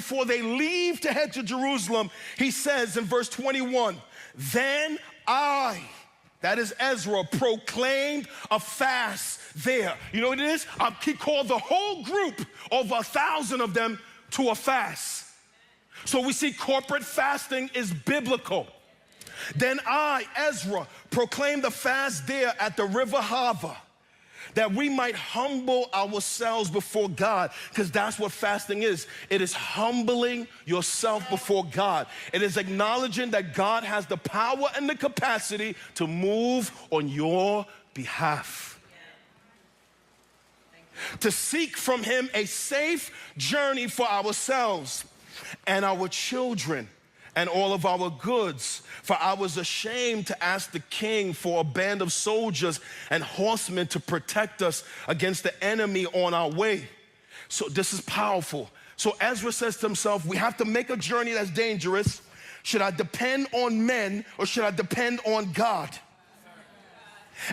before they leave to head to Jerusalem, he says in verse 21, then I, that is Ezra, proclaimed a fast there. You know what it is? He called the whole group, over 1,000 of them, to a fast. So we see corporate fasting is biblical. Then I, Ezra, proclaimed the fast there at the river Hava, that we might humble ourselves before God, because that's what fasting is. It is humbling yourself before God. It is acknowledging that God has the power and the capacity to move on your behalf. To seek from him a safe journey for ourselves and our children and all of our goods. For I was ashamed to ask the king for a band of soldiers and horsemen to protect us against the enemy on our way. So this is powerful. So Ezra says to himself, we have to make a journey that's dangerous. Should I depend on men or should I depend on God?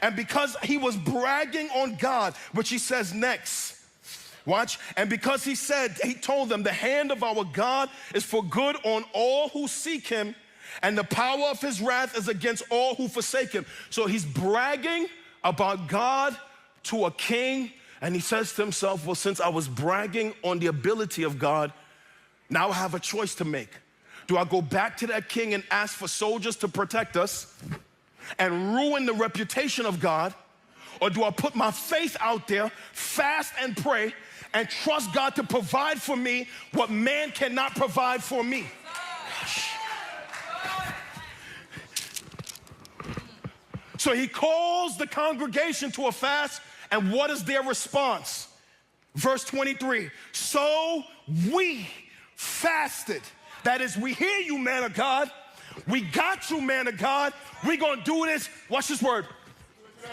And because he was bragging on God, which he says next, watch, and because he told them, the hand of our God is for good on all who seek him, and the power of his wrath is against all who forsake him. So he's bragging about God to a king, and he says to himself, well, since I was bragging on the ability of God, now I have a choice to make. Do I go back to that king and ask for soldiers to protect us and ruin the reputation of God? Or do I put my faith out there, fast and pray, and trust God to provide for me what man cannot provide for me? So he calls the congregation to a fast, and what is their response? Verse 23, so we fasted. That is, we hear you, man of God. We got you, man of God. We're gonna do this, watch this word,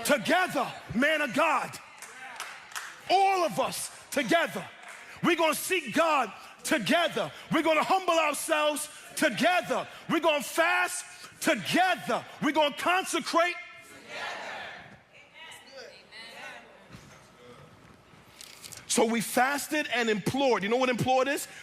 together, man of God. All of us together. We're gonna seek God together. We're gonna humble ourselves together. We're gonna fast together. We're gonna consecrate together. So we fasted and implored. You know what implored is?